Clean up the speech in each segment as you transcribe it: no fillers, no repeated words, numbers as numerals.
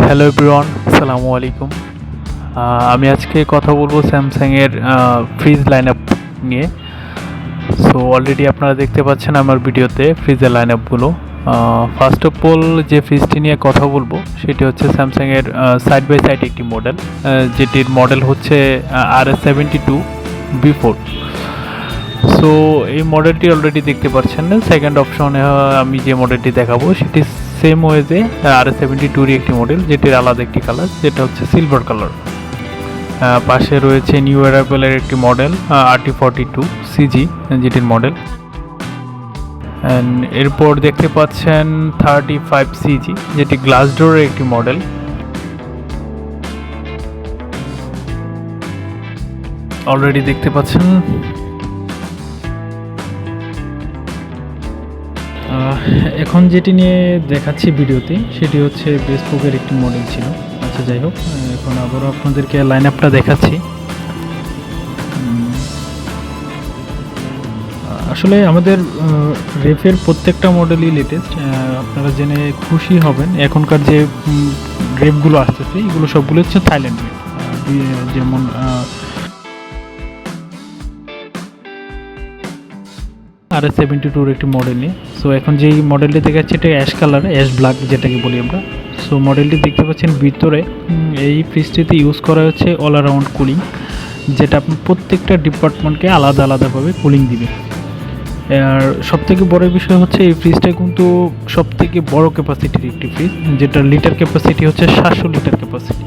Hello everyone, আসসালামু আলাইকুম। আমি আজকে কথা বলবো স্যামসাংয়ের ফ্রিজ লাইন আপ নিয়ে। সো অলরেডি আপনারা দেখতে পাচ্ছেন আমার ভিডিওতে ফ্রিজের লাইন আপগুলো। ফার্স্ট অফ অল যে ফ্রিজটি নিয়ে কথা বলবো সেটি হচ্ছে স্যামসাংয়ের সাইড বাই সাইড একটি মডেল, যেটির মডেল হচ্ছে RS72B4। সো এই মডেলটি অলরেডি দেখতে পাচ্ছেন। সেকেন্ড অপশনে আমি যে মডেলটি দেখাবো সেটি সেম ওয়েজে RS72 একটি মডেল, যেটির আলাদা একটি কালার, যেটা হচ্ছে সিলভার কালার। পাশে রয়েছে নিউ অ্যারাইভেলের একটি মডেল RT42CG, যেটির মডেল। এরপর দেখতে পাচ্ছেন 35CG, যেটি গ্লাস ডোরের একটি মডেল। অলরেডি দেখতে পাচ্ছেন। এখন যেটি নিয়ে দেখাচ্ছি ভিডিওতে সেটি হচ্ছে বেসপোকের একটি মডেল ছিল। আচ্ছা, যাই হোক, এখন আবারও আপনাদেরকে লাইন আপটা দেখাচ্ছি। আসলে আমাদের রেফের প্রত্যেকটা মডেলই লেটেস্ট। আপনারা জেনে খুশি হবেন, এখনকার যে রেফগুলো আসতেছে এগুলো সবগুলো হচ্ছে থাইল্যান্ড রেফ। যেমন RS72 একটি মডেল নিয়ে। সো এখন যেই মডেলটি দেখাচ্ছি এটা অ্যাশ কালার, অ্যাশ ব্ল্যাক যেটাকে বলি আমরা। সো মডেলটি দেখতে পাচ্ছেন ভিতরে এই ফ্রিজটিতে ইউজ করা হচ্ছে অল অ্যারাউন্ড কুলিং, যেটা আপনার প্রত্যেকটা ডিপার্টমেন্টকে আলাদা আলাদাভাবে কুলিং দিবে। আর সবথেকে বড় বিষয় হচ্ছে এই ফ্রিজটা কিন্তু সবথেকে বড় ক্যাপাসিটির একটি ফ্রিজ, যেটা লিটার ক্যাপাসিটি হচ্ছে 700 লিটার ক্যাপাসিটি।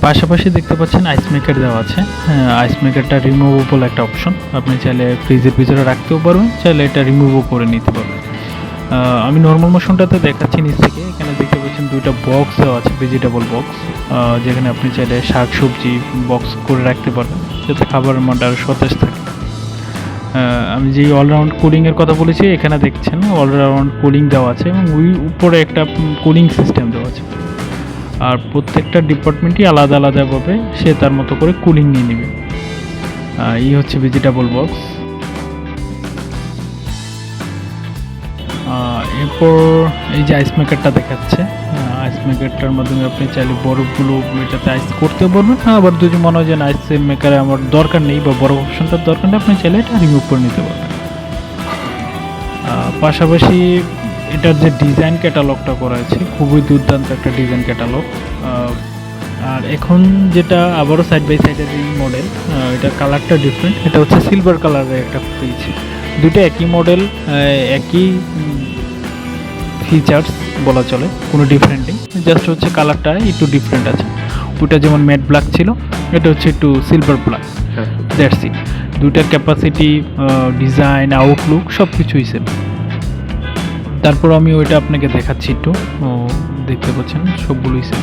পাশাপাশি দেখতে পাচ্ছেন আইস মেকার দেওয়া আছে। আইস মেকারটা রিমুভেবল একটা অপশন, আপনি চাইলে ফ্রিজের ভিতরে রাখতেও পারবেন, চাইলে এটা রিমুভও করে নিতে পারবেন। আমি নর্মাল মোশনটাতে দেখাচ্ছি নিচ থেকে। এখানে দেখতে পাচ্ছেন দুইটা বক্স দেওয়া আছে, ভেজিটেবল বক্স, যেখানে আপনি চাইলে শাক সবজি বক্স করে রাখতে পারবেন, যাতে খাবারের মানটা আরও সতেজ থাকে। আমি যেই অলরাউন্ড কুলিংয়ের কথা বলেছি, এখানে দেখছেন অলরাউন্ড কুলিং দেওয়া আছে এবং ওই উপরে একটা কুলিং সিস্টেম দেওয়া আছে। আর প্রত্যেকটা ডিপার্টমেন্টই আলাদা আলাদাভাবে সে তার মতো করে কুলিং নিয়ে নেবে। এই হচ্ছে ভেজিটেবল বক্স। এরপর এই যে আইস মেকারটা দেখাচ্ছে, আইস মেকারটার মাধ্যমে আপনি চাইলে বরফগুলো এটাতে আইস করতে পারবেন। আবার যদি মনে হয় যে আইস মেকারে আমার দরকার নেই বা বরফ অপশনটার দরকার নেই, আপনি চাইলে এটা রিমুভ করে নিতে পারবেন। পাশাপাশি এটার যে ডিজাইন ক্যাটালগটা করা আছে খুবই দুর্দান্ত একটা ডিজাইন ক্যাটালগ। আর এখন যেটা আবারও সাইড বাই সাইডের এই মডেল, এটার কালারটা ডিফারেন্ট। এটা হচ্ছে সিলভার কালারের একটা ফ্রিজ। দুটো একই মডেল, একই ফিচার্স বলা চলে, কোনো ডিফারেন্ট নেই, জাস্ট হচ্ছে কালারটা একটু ডিফারেন্ট আছে। ওটা যেমন ম্যাট ব্ল্যাক ছিল, এটা হচ্ছে একটু সিলভার ব্ল্যাক, দ্যাটস ইট। দুইটার ক্যাপাসিটি, ডিজাইন, আউটলুক সব কিছুই সেম। তারপর আমি ওইটা আপনাকে দেখাচ্ছি একটু। দেখতে পাচ্ছেন সবগুলোই সেম।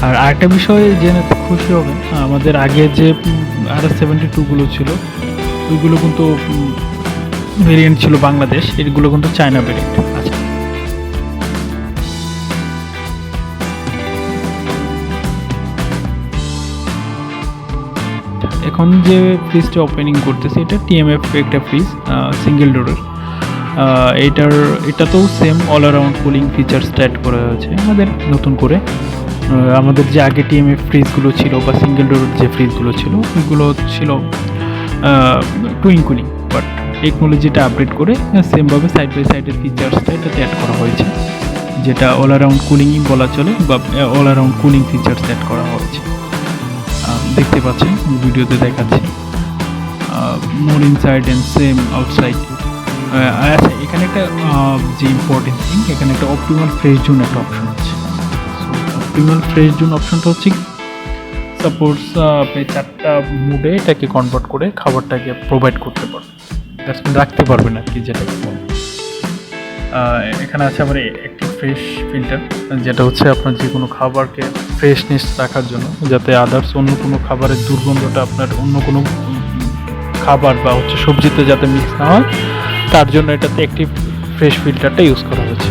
আর আরেকটা বিষয় জেনে খুশি হবেন, আমাদের আগে যে RS72 ছিল ওইগুলো কিন্তু ভেরিয়েন্ট ছিল বাংলাদেশ, এগুলো কিন্তু চায়না ভেরিয়েন্ট। আচ্ছা, এখন যে ফ্রিজটা ওপেনিং করতেছি এটা TMF একটা ফ্রিজ, সিঙ্গেল ডোরের। এটাতেও সেম অল অ্যারাউন্ড কুলিং ফিচার্সটা অ্যাড করা হয়েছে আমাদের নতুন করে। আমাদের যে আগে TMF ফ্রিজগুলো ছিল বা সিঙ্গেল ডোরের যে ফ্রিজগুলো ছিল ওইগুলো ছিল টুইন কুলিং, বাট টেকনোলজিটা আপডেট করে সেমভাবে সাইড বাই সাইডের ফিচার্সটা এটাতে অ্যাড করা হয়েছে, যেটা অল অ্যারাউন্ড কুলিংই বলা চলে বা all around cooling features add করা হয়েছে। দেখতে পাচ্ছেন ভিডিওতে দেখাচ্ছি, more inside and same outside. আচ্ছা, এখানে একটা যে ইম্পর্টেন্ট থিং, এখানে একটা অপটিমাল ফ্রেশ জোন একটা অপশন আছে। অপটিমাল ফ্রেশ জোন অপশনটা হচ্ছে সাপোজ আপনি 4টা মুডে এটাকে কনভার্ট করে খাবারটাকে প্রোভাইড করতে পারবেন, রাখতে পারবেন আর কি, যেটাকে বলে। এখানে আছে আবার একটি ফ্রেশ ফিল্টার, যেটা হচ্ছে আপনার যে কোনো খাবারকে ফ্রেশনেস রাখার জন্য, যাতে আদার্স অন্য কোনো খাবারের দুর্গন্ধটা আপনার অন্য কোনো খাবার বা হচ্ছে সবজিতে যাতে মিক্স না হয়, তার জন্য এটাতে একটি ফ্রেশ ফিল্টারটা ইউজ করা হয়েছে।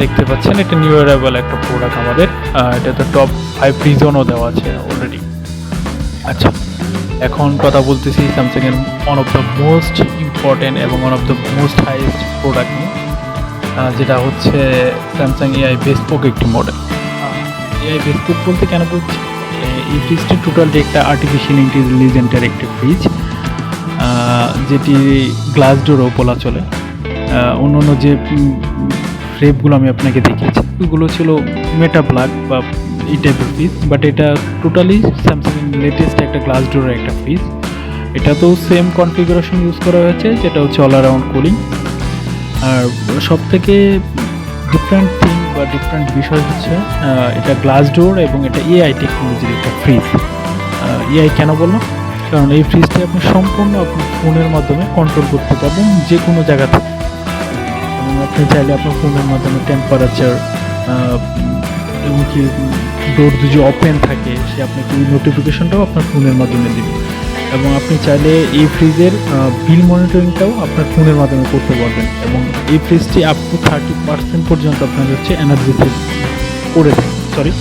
দেখতে পাচ্ছেন এটা নিউ অ্যারাইভেল একটা প্রোডাক্ট আমাদের। এটাতে টপ 5 রিজনও দেওয়া আছে অলরেডি। আচ্ছা, এখন কথা বলতেছি স্যামসাং এর one of the most important এবং one of the most highest product নিয়ে, যেটা হচ্ছে স্যামসাং এআই বেসপোক একটি মডেল। এআই বেসপোক বলতে কেন বলছি, এই ফ্রিজটি টোটালি একটা আর্টিফিশিয়াল ইন্টেলিজেন্টের একটি ফ্রিজ, যেটি গ্লাস ডোরও বলা চলে। অন্য অন্য যে ফ্রেমগুলো আমি আপনাকে দেখিয়েছি ওগুলো ছিল মেটা ব্ল্যাক বা এই টাইপের ফ্রিজ, বাট এটা টোটালি স্যামসাংয়ের লেটেস্ট একটা গ্লাস ডোরের একটা ফ্রিজ। এটাতেও সেম কনফিগারেশন ইউজ করা হয়েছে, যেটা হচ্ছে অল অ্যারাউন্ড কুলিং। আর সব থেকে ডিফারেন্ট থিং বা ডিফারেন্ট বিষয় হচ্ছে এটা গ্লাস ডোর এবং এটা এআই টেকনোলজির একটা ফ্রিজ। এআই কেন বললাম, কারণ এই ফ্রিজটি আপনি সম্পূর্ণ আপনার ফোনের মাধ্যমে কন্ট্রোল করতে পারবেন যে কোনো জায়গা থেকে। এবং আপনি চাইলে আপনার ফোনের মাধ্যমে টেম্পারেচার এমনকি ডোর যদি ওপেন থাকে সে আপনাকে ওই নোটিফিকেশনটাও আপনার ফোনের মাধ্যমে দেবে। এবং আপনি চাইলে এই ফ্রিজের বিল মনিটরিংটাও আপনার ফোনের মাধ্যমে করতে পারবেন। এবং এই ফ্রিজটি আপ টু 30% পর্যন্ত আপনার হচ্ছে এনার্জি সেভ করে থাকে,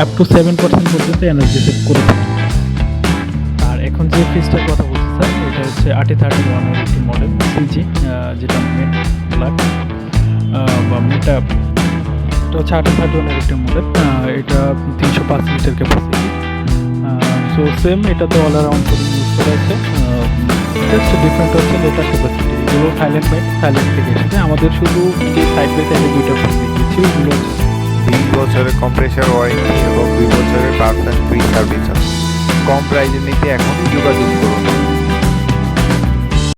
আপ টু 7% পর্যন্ত এনার্জি সেভ করে থাকে। আর এখন যে ফ্রিজটার কথা বলছি স্যার, এটা হচ্ছে 8031 এর একটি মডেল সিজি, যেটা মেট ব্ল্যাক বা মেটা, এটা হচ্ছে 8031 এর একটা মডেল। এটা 305 লিটার ক্যাপাসিটি। সো সেম এটাতে অল অ্যারাউন্ড ইউজ করা হচ্ছে। জাস্ট ডিফারেন্ট হচ্ছে লেটার ক্যাপাসিটি। এগুলো থাইল্যান্ড থেকে এসেছে। আমাদের শুধু যে সাইড বাই সাইডে দুইটা ফ্রিজ এগুলো হচ্ছে 20 বছরের কম্প্রেসার ওয়ারেন্টি এবং 2 বছরের পার্টস অ্যান্ড ফ্রি সার্ভিস আছে। কম প্রাইজে নিতে এখনই যোগাযোগ করুন